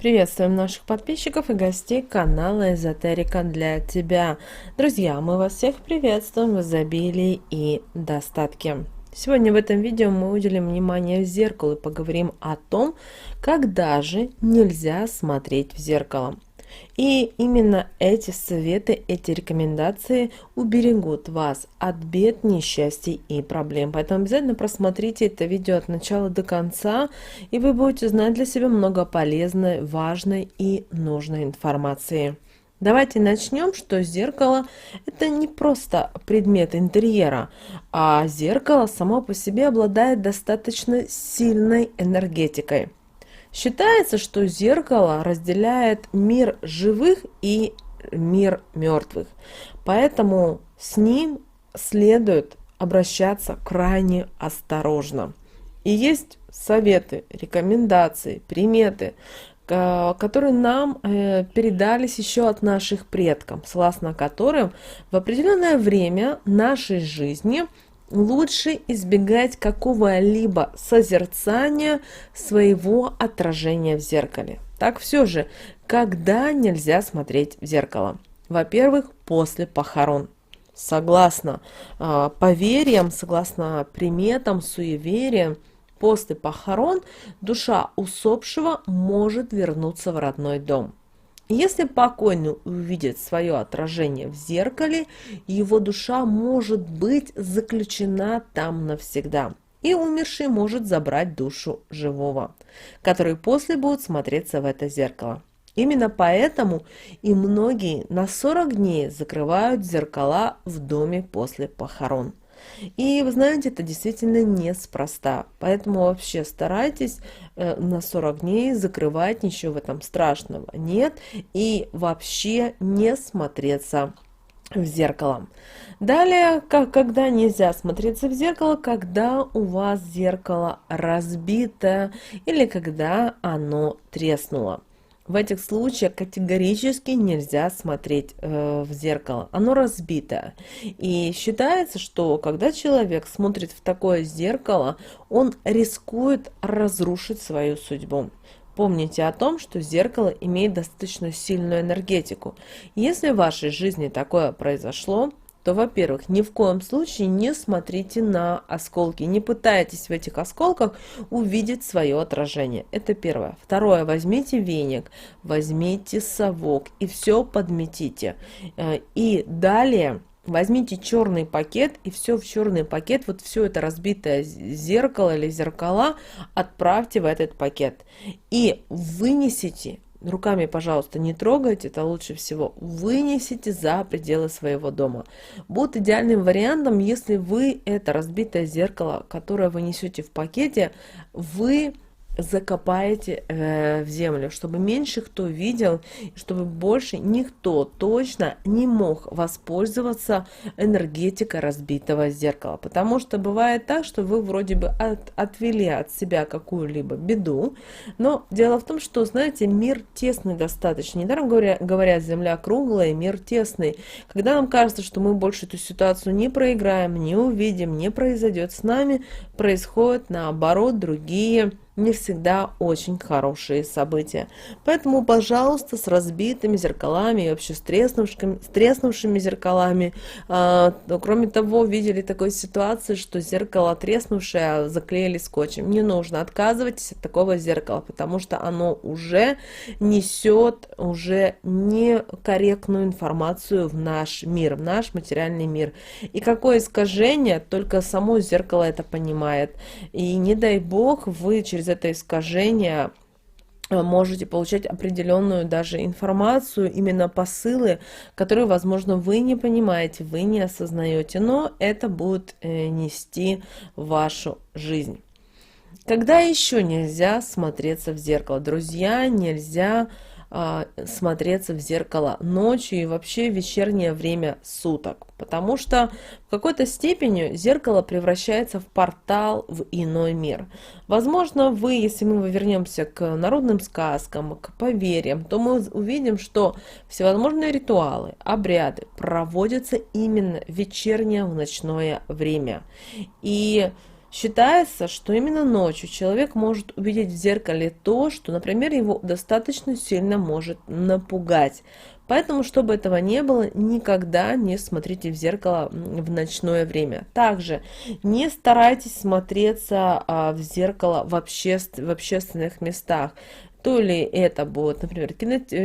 Приветствуем наших подписчиков и гостей канала Эзотерика для тебя. Друзья, мы вас всех приветствуем в изобилии и достатке. Сегодня в этом видео мы уделим внимание зеркалу и поговорим о том, когда же нельзя смотреть в зеркало. И именно эти советы, эти рекомендации уберегут вас от бед, несчастий и проблем. Поэтому обязательно просмотрите это видео от начала до конца, и вы будете знать для себя много полезной, важной и нужной информации. Давайте начнем, что зеркало – это не просто предмет интерьера, а зеркало само по себе обладает достаточно сильной энергетикой. Считается, что зеркало разделяет мир живых и мир мертвых, поэтому с ним следует обращаться крайне осторожно. И есть советы, рекомендации, приметы, которые нам передались еще от наших предков, согласно которым в определенное время нашей жизни лучше избегать какого-либо созерцания своего отражения в зеркале. Так все же, когда нельзя смотреть в зеркало? Во-первых, после похорон. Согласно поверьям, согласно приметам, суевериям, после похорон душа усопшего может вернуться в родной дом. Если покойный увидит свое отражение в зеркале, его душа может быть заключена там навсегда, и умерший может забрать душу живого, который после будет смотреться в это зеркало. Именно поэтому и многие на 40 дней закрывают зеркала в доме после похорон. И вы знаете, это действительно неспроста. Поэтому вообще старайтесь на 40 дней закрывать, ничего в этом страшного нет. И вообще не смотреться в зеркало. Далее, когда нельзя смотреться в зеркало, когда у вас зеркало разбито или когда оно треснуло. В этих случаях категорически нельзя смотреть в зеркало, оно разбито. И считается, что когда человек смотрит в такое зеркало, он рискует разрушить свою судьбу. Помните о том, что зеркало имеет достаточно сильную энергетику. Если в вашей жизни такое произошло, то, во-первых, ни в коем случае не смотрите на осколки, не пытайтесь в этих осколках увидеть свое отражение. Это первое. Второе, возьмите веник, возьмите совок и все подметите. И далее возьмите черный пакет и все в черный пакет, вот все это разбитое зеркало или зеркала отправьте в этот пакет. И вынесите. Руками, пожалуйста, не трогайте, это лучше всего. Вынесите за пределы своего дома. Будет идеальным вариантом, если вы это разбитое зеркало, которое вы несете в пакете, вы закопаете в землю, чтобы меньше кто видел, чтобы больше никто точно не мог воспользоваться энергетикой разбитого зеркала. Потому что бывает так, что вы вроде бы отвели от себя какую-либо беду, но дело в том, что, знаете, мир тесный достаточно. Недаром говорят, земля круглая, мир тесный. Когда нам кажется, что мы больше эту ситуацию не проиграем, не увидим, не произойдет с нами, происходят наоборот другие не всегда очень хорошие события. Поэтому, пожалуйста, с разбитыми зеркалами и вообще с треснувшими зеркалами. Кроме того, видели такую ситуацию, что зеркало треснувшее заклеили скотчем. Не нужно, отказывайтесь от такого зеркала, потому что оно уже несет уже некорректную информацию в наш мир, в наш материальный мир. И какое искажение, только само зеркало это понимает. И не дай бог, вы через это искажение можете получать определенную даже информацию, именно посылы, которые, возможно, вы не понимаете, вы не осознаете, но это будет нести в вашу жизнь. Когда еще нельзя смотреться в зеркало? Друзья, нельзя смотреться в зеркало ночью и вообще в вечернее время суток, потому что в какой-то степени зеркало превращается в портал в иной мир. Возможно, вы, если мы вернемся к народным сказкам, к поверьям, то мы увидим, что всевозможные ритуалы, обряды проводятся именно в вечернее, в ночное время. И Считается, что именно ночью человек может увидеть в зеркале то, что, например, его достаточно сильно может напугать. Поэтому, чтобы этого не было, никогда не смотрите в зеркало в ночное время. Также не старайтесь смотреться в зеркало в общественных местах. То ли это будет, например,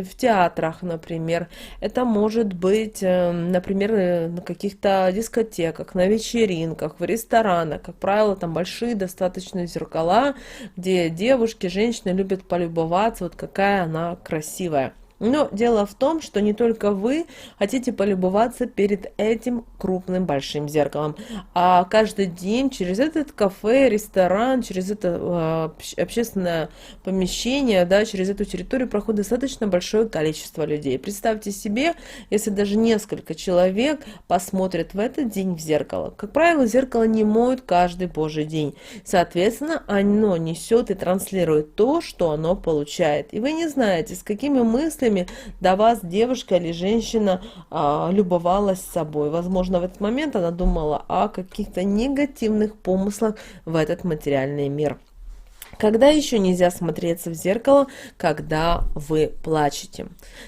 в театрах, например, это может быть, например, на каких-то дискотеках, на вечеринках, в ресторанах. Как правило, там большие достаточно зеркала, где девушки, женщины любят полюбоваться, вот какая она красивая. Но дело в том, что не только вы хотите полюбоваться перед этим крупным большим зеркалом, а каждый день через этот кафе, ресторан, через это общественное помещение, да, через эту территорию проходит достаточно большое количество людей. Представьте себе, если даже несколько человек посмотрят в этот день в зеркало. Как правило, зеркало не моют каждый божий день. Соответственно, оно несет и транслирует то, что оно получает. И вы не знаете, с какими мыслями до вас девушка или женщина любовалась собой. Возможно, в этот момент она думала о каких-то негативных помыслах в этот материальный мир. Когда еще нельзя смотреться в зеркало, когда вы плачете?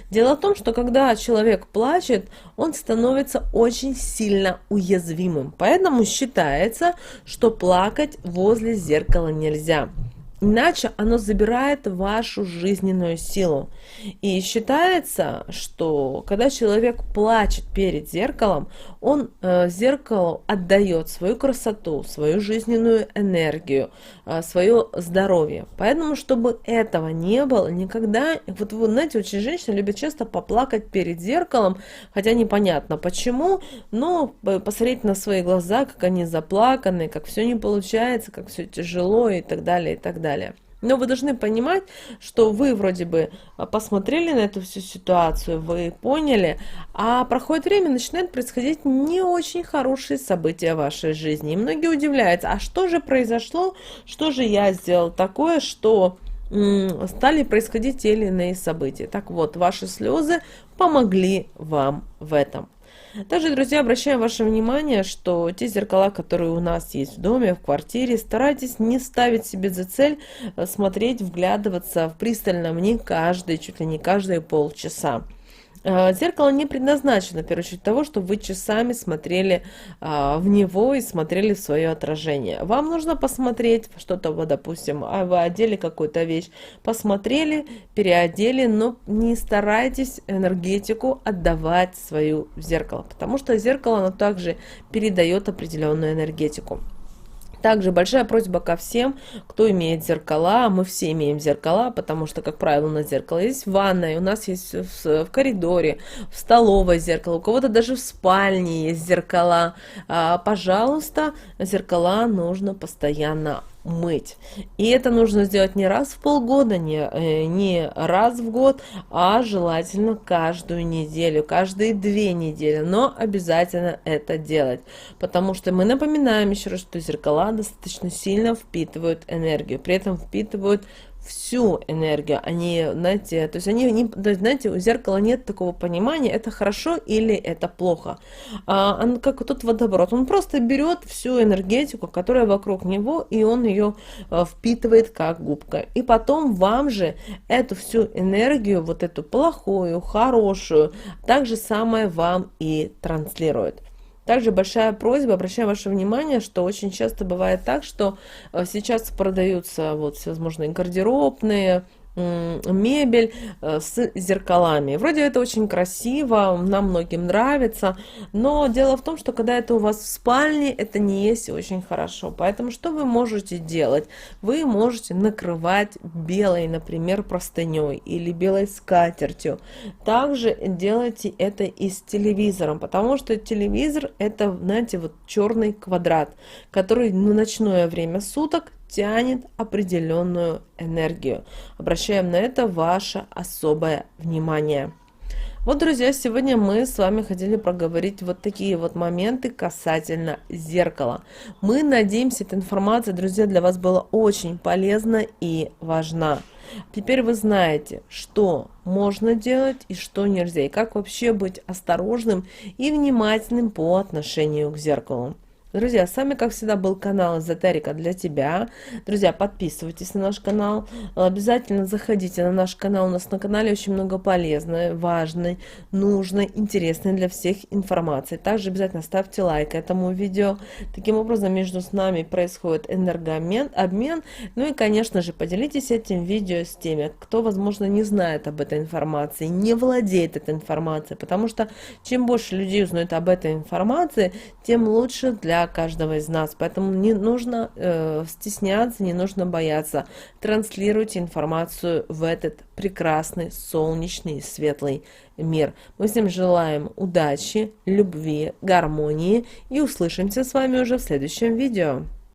Дело в том, что когда человек плачет, он становится очень сильно уязвимым. Поэтому считается, что плакать возле зеркала нельзя. Иначе оно забирает вашу жизненную силу. И считается, что когда человек плачет перед зеркалом, он зеркалу отдает свою красоту, свою жизненную энергию, свое здоровье. Поэтому, чтобы этого не было, никогда... Вот вы знаете, очень женщины любят часто поплакать перед зеркалом, хотя непонятно почему, но посмотреть на свои глаза, как они заплаканы, как все не получается, как все тяжело и так далее, и так далее. Но вы должны понимать, что вы вроде бы посмотрели на эту всю ситуацию, вы поняли, а проходит время, начинают происходить не очень хорошие события в вашей жизни. И многие удивляются, а что же произошло, что же я сделал такое, что стали происходить те или иные события. Так вот, ваши слезы помогли вам в этом. Также, друзья, обращаем ваше внимание, что те зеркала, которые у нас есть в доме, в квартире, старайтесь не ставить себе за цель смотреть, вглядываться пристально в них чуть ли не каждые полчаса. Зеркало не предназначено, в первую очередь, того, чтобы вы часами смотрели в него и смотрели в свое отражение. Вам нужно посмотреть что-то, вот, допустим, вы одели какую-то вещь, посмотрели, переодели, но не старайтесь энергетику отдавать свою в зеркало, потому что зеркало, оно также передает определенную энергетику. Также большая просьба ко всем, кто имеет зеркала. Мы все имеем зеркала, потому что, как правило, у нас зеркало есть в ванной, у нас есть в коридоре, в столовой зеркало, у кого-то даже в спальне есть зеркала. Пожалуйста, зеркала нужно постоянно мыть. И это нужно сделать не раз в полгода, не раз в год, а желательно каждую неделю, каждые 2 недели. Но обязательно это делать. Потому что мы напоминаем еще раз, что зеркала достаточно сильно впитывают энергию. При этом впитывают всю энергию. Они, знаете, то есть знаете, у зеркала нет такого понимания, это хорошо или это плохо. Он как тот водоворот, он просто берет всю энергетику, которая вокруг него, и он ее впитывает как губка. И потом вам же эту всю энергию, вот эту плохую, хорошую, так же самое вам и транслирует. Также большая просьба, обращаю ваше внимание, что очень часто бывает так, что сейчас продаются вот всевозможные гардеробные, мебель с зеркалами. Вроде это очень красиво, нам многим нравится, но дело в том, что когда это у вас в спальне, это не есть очень хорошо. Поэтому что вы можете делать? Вы можете накрывать белой, например, простыней или белой скатертью. Также делайте это и с телевизором, потому что телевизор это, знаете, вот черный квадрат, который на ночное время суток тянет определенную энергию. Обращаем на это ваше особое внимание. Вот, друзья, сегодня мы с вами хотели проговорить вот такие вот моменты касательно зеркала. Мы надеемся, эта информация, друзья, для вас была очень полезна и важна. Теперь вы знаете, что можно делать и что нельзя, и как вообще быть осторожным и внимательным по отношению к зеркалу. Друзья, с вами, как всегда, был канал Эзотерика для тебя. Друзья, подписывайтесь на наш канал. Обязательно заходите на наш канал. У нас на канале очень много полезной, важной, нужной, интересной для всех информации. Также обязательно ставьте лайк этому видео. Таким образом, между нами происходит обмен. Ну и, конечно же, поделитесь этим видео с теми, кто, возможно, не знает об этой информации, не владеет этой информацией. Потому что чем больше людей узнает об этой информации, тем лучше для каждого из нас. Поэтому не нужно стесняться, не нужно бояться. Транслируйте информацию в этот прекрасный, солнечный, светлый мир. Мы всем желаем удачи, любви, гармонии и услышимся с вами уже в следующем видео.